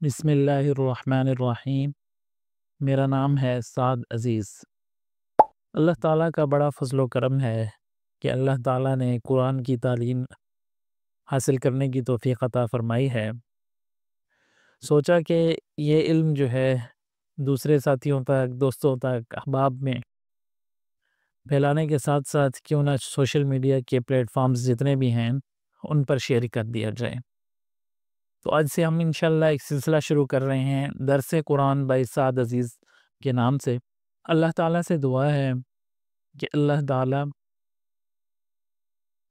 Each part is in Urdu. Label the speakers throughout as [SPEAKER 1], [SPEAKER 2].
[SPEAKER 1] بسم اللہ الرحمن الرحیم۔ میرا نام ہے سعد عزیز۔ اللہ تعالیٰ کا بڑا فضل و کرم ہے کہ اللہ تعالیٰ نے قرآن کی تعلیم حاصل کرنے کی توفیق عطا فرمائی ہے۔ سوچا کہ یہ علم جو ہے دوسرے ساتھیوں تک، دوستوں تک، احباب میں پھیلانے کے ساتھ ساتھ کیوں نہ سوشل میڈیا کے پلیٹ فارمز جتنے بھی ہیں ان پر شیئر کر دیا جائے۔ تو آج سے ہم انشاءاللہ ایک سلسلہ شروع کر رہے ہیں درس قرآن بائی سعد عزیز کے نام سے۔ اللہ تعالیٰ سے دعا ہے کہ اللہ تعالیٰ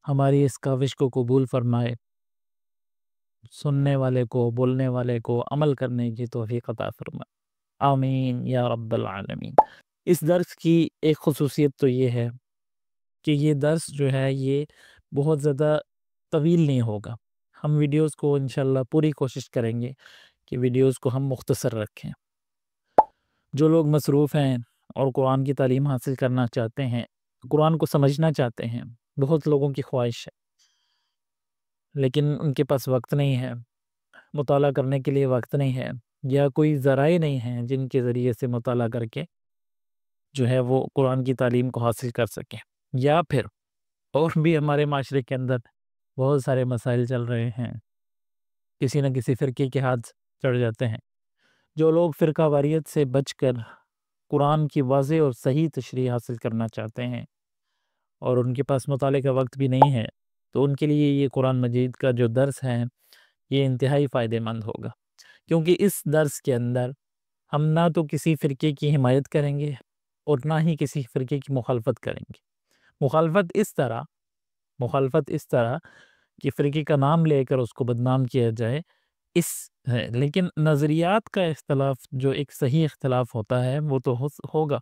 [SPEAKER 1] ہماری اس کاوش کو قبول فرمائے، سننے والے کو، بولنے والے کو عمل کرنے کی توفیق عطا فرمائے، آمین یا رب العالمین۔ اس درس کی ایک خصوصیت تو یہ ہے کہ یہ درس جو ہے یہ بہت زیادہ طویل نہیں ہوگا۔ ہم ویڈیوز کو انشاءاللہ پوری کوشش کریں گے کہ ویڈیوز کو ہم مختصر رکھیں۔ جو لوگ مصروف ہیں اور قرآن کی تعلیم حاصل کرنا چاہتے ہیں، قرآن کو سمجھنا چاہتے ہیں، بہت لوگوں کی خواہش ہے لیکن ان کے پاس وقت نہیں ہے، مطالعہ کرنے کے لیے وقت نہیں ہے، یا کوئی ذرائع نہیں ہیں جن کے ذریعے سے مطالعہ کر کے جو ہے وہ قرآن کی تعلیم کو حاصل کر سکیں، یا پھر اور بھی ہمارے معاشرے کے اندر بہت سارے مسائل چل رہے ہیں، کسی نہ کسی فرقے کے ہاتھ چڑھ جاتے ہیں۔ جو لوگ فرقہ واریت سے بچ کر قرآن کی واضح اور صحیح تشریح حاصل کرنا چاہتے ہیں اور ان کے پاس مطالعے کا وقت بھی نہیں ہے، تو ان کے لیے یہ قرآن مجید کا جو درس ہے یہ انتہائی فائدہ مند ہوگا، کیونکہ اس درس کے اندر ہم نہ تو کسی فرقے کی حمایت کریں گے اور نہ ہی کسی فرقے کی مخالفت کریں گے۔ مخالفت اس طرح کہ فرقے کا نام لے کر اس کو بدنام کیا جائے اس ہے، لیکن نظریات کا اختلاف جو ایک صحیح اختلاف ہوتا ہے وہ تو ہوگا۔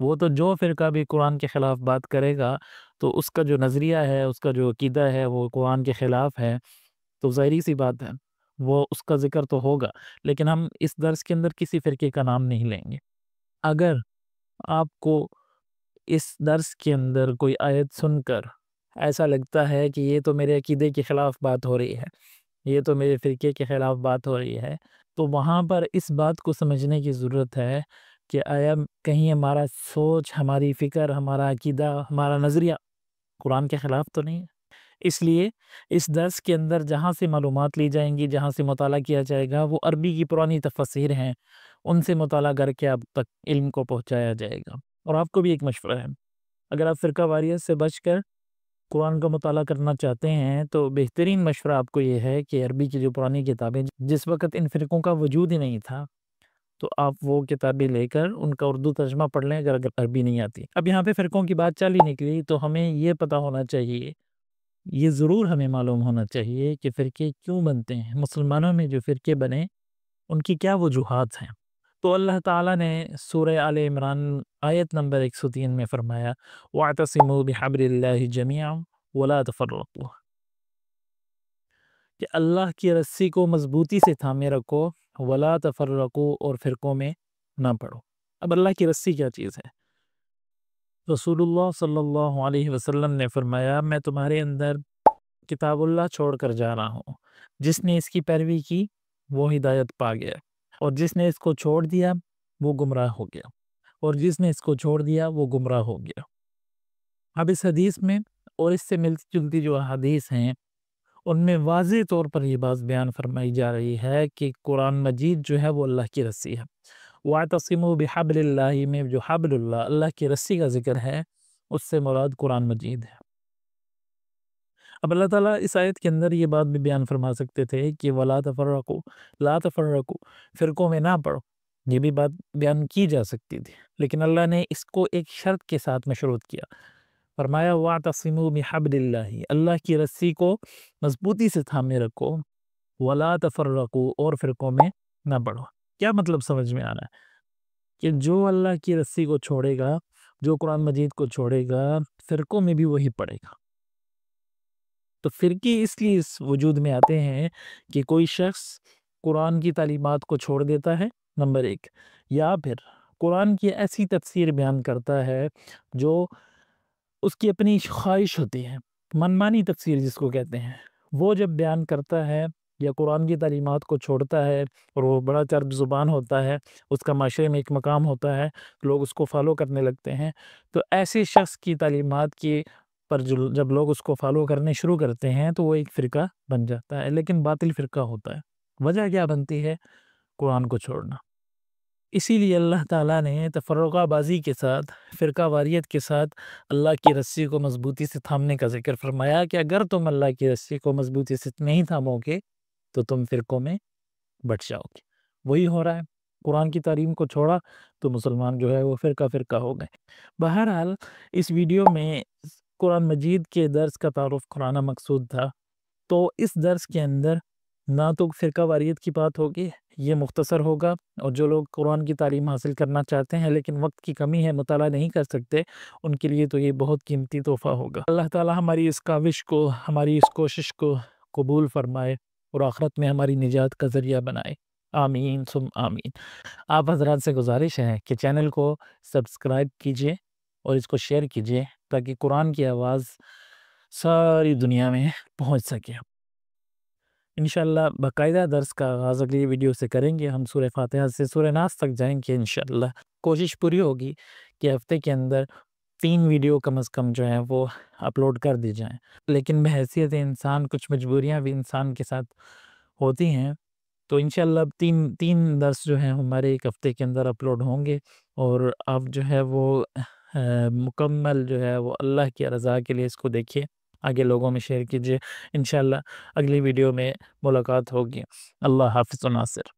[SPEAKER 1] وہ تو جو فرقہ بھی قرآن کے خلاف بات کرے گا تو اس کا جو نظریہ ہے، اس کا جو عقیدہ ہے وہ قرآن کے خلاف ہے، تو ظاہری سی بات ہے وہ اس کا ذکر تو ہوگا، لیکن ہم اس درس کے اندر کسی فرقے کا نام نہیں لیں گے۔ اگر آپ کو اس درس کے اندر کوئی آیت سن کر ایسا لگتا ہے کہ یہ تو میرے عقیدے کے خلاف بات ہو رہی ہے، یہ تو میرے فرقے کے خلاف بات ہو رہی ہے، تو وہاں پر اس بات کو سمجھنے کی ضرورت ہے کہ آیا کہیں ہمارا سوچ، ہماری فکر، ہمارا عقیدہ، ہمارا نظریہ قرآن کے خلاف تو نہیں ہے۔ اس لیے اس درس کے اندر جہاں سے معلومات لی جائیں گی، جہاں سے مطالعہ کیا جائے گا، وہ عربی کی پرانی تفاسیر ہیں، ان سے مطالعہ کر کے آپ تک علم کو پہنچایا جائے گا۔ اور آپ کو بھی ایک مشورہ ہے، اگر آپ فرقہ واریت سے بچ کر قرآن کا مطالعہ کرنا چاہتے ہیں تو بہترین مشورہ آپ کو یہ ہے کہ عربی کی جو پرانی کتابیں، جس وقت ان فرقوں کا وجود ہی نہیں تھا، تو آپ وہ کتابیں لے کر ان کا اردو ترجمہ پڑھ لیں اگر عربی نہیں آتی۔ اب یہاں پہ فرقوں کی بات چل ہی نکلی تو ہمیں یہ پتہ ہونا چاہیے، یہ ضرور ہمیں معلوم ہونا چاہیے کہ فرقے کیوں بنتے ہیں، مسلمانوں میں جو فرقے بنے ان کی کیا وجوہات ہیں۔ تو اللہ تعالیٰ نے سورہ آل عمران آیت نمبر 103 میں فرمایا وَاعْتَصِمُوا بِحَبْلِ اللَّهِ جَمِيعًا وَلَا تَفَرَّقُوا، کہ اللہ کی رسی کو مضبوطی سے تھامے رکھو، وَلَا تَفَرَّقُوا، اور فرقوں میں نہ پڑو۔ اب اللہ کی رسی کیا چیز ہے؟ رسول اللہ صلی اللہ علیہ وسلم نے فرمایا میں تمہارے اندر کتاب اللہ چھوڑ کر جا رہا ہوں، جس نے اس کی پیروی کی وہ ہدایت پا گیا، اور جس نے اس کو چھوڑ دیا وہ گمراہ ہو گیا، اور جس نے اس کو چھوڑ دیا وہ گمراہ ہو گیا۔ اب اس حدیث میں اور اس سے ملتی جلتی جو حدیث ہیں ان میں واضح طور پر یہ بات بیان فرمائی جا رہی ہے کہ قرآن مجید جو ہے وہ اللہ کی رسی ہے۔ وَاعْتَصِمُوا بِحَبْلِ اللَّهِ میں جو حبل اللہ کی رسی کا ذکر ہے، اس سے مراد قرآن مجید ہے۔ اب اللہ تعالیٰ اس آیت کے اندر یہ بات بھی بیان فرما سکتے تھے کہ وَلَا تَفَرَّقُوا، لا تَفَرَّقُوا، فرقوں میں نہ پڑو، یہ بھی بات بیان کی جا سکتی تھی، لیکن اللہ نے اس کو ایک شرط کے ساتھ مشروط کیا، فرمایا وَاعْتَصِمُوا بِحَبْلِ اللَّهِ، اللہ کی رسی کو مضبوطی سے تھامے رکھو، وَلَا تَفَرَّقُوا، اور فرقوں میں نہ پڑو۔ کیا مطلب سمجھ میں آ رہا ہے؟ کہ جو اللہ کی رسی کو چھوڑے گا، جو قرآن مجید کو چھوڑے گا، فرقوں میں بھی وہی پڑے گا۔ تو فرقے اس لیے اس وجود میں آتے ہیں کہ کوئی شخص قرآن کی تعلیمات کو چھوڑ دیتا ہے، نمبر ایک، یا پھر قرآن کی ایسی تفسیر بیان کرتا ہے جو اس کی اپنی خواہش ہوتی ہے، منمانی تفسیر جس کو کہتے ہیں، وہ جب بیان کرتا ہے یا قرآن کی تعلیمات کو چھوڑتا ہے اور وہ بڑا چرب زبان ہوتا ہے، اس کا معاشرے میں ایک مقام ہوتا ہے، لوگ اس کو فالو کرنے لگتے ہیں، تو ایسے شخص کی تعلیمات کی پر جب لوگ اس کو فالو کرنے شروع کرتے ہیں تو وہ ایک فرقہ بن جاتا ہے، لیکن باطل فرقہ ہوتا ہے۔ وجہ کیا بنتی ہے؟ قرآن کو چھوڑنا۔ اسی لیے اللہ تعالیٰ نے تفرقہ بازی کے ساتھ، فرقہ واریت کے ساتھ اللہ کی رسی کو مضبوطی سے تھامنے کا ذکر فرمایا کہ اگر تم اللہ کی رسی کو مضبوطی سے نہیں تھامو گے تو تم فرقوں میں بٹ جاؤ گے۔ وہی ہو رہا ہے، قرآن کی تعلیم کو چھوڑا تو مسلمان جو ہے وہ فرقہ فرقہ ہو گئے۔ بہرحال اس ویڈیو میں قرآن مجید کے درس کا تعارف کرانا مقصود تھا، تو اس درس کے اندر نہ تو فرقہ واریت کی بات ہوگی، یہ مختصر ہوگا، اور جو لوگ قرآن کی تعلیم حاصل کرنا چاہتے ہیں لیکن وقت کی کمی ہے، مطالعہ نہیں کر سکتے، ان کے لیے تو یہ بہت قیمتی تحفہ ہوگا۔ اللہ تعالی ہماری اس کاوش کو، ہماری اس کوشش کو قبول فرمائے اور آخرت میں ہماری نجات کا ذریعہ بنائے۔ آمین ثم آمین۔ آپ حضرات سے گزارش ہے کہ چینل کو سبسکرائب کیجئے اور اس کو شیئر کیجئے تاکہ قرآن کی آواز ساری دنیا میں پہنچ سکے۔ انشاءاللہ باقاعدہ درس کا آغاز اگلی ویڈیو سے کریں گے، ہم سورہ فاتحہ سے سورہ ناس تک جائیں گے انشاءاللہ۔ کوشش پوری ہوگی کہ ہفتے کے اندر 3 ویڈیو کم از کم جو ہیں وہ اپلوڈ کر دی جائیں، لیکن بحیثیت انسان کچھ مجبوریاں بھی انسان کے ساتھ ہوتی ہیں، تو انشاءاللہ تین درس جو ہیں ہمارے ایک ہفتے کے اندر اپلوڈ ہوں گے، اور آپ جو ہے وہ مکمل جو ہے وہ اللہ کی رضا کے لیے اس کو دیکھیے، آگے لوگوں میں شیئر کیجئے۔ انشاءاللہ اگلی ویڈیو میں ملاقات ہوگی۔ اللہ حافظ و ناصر۔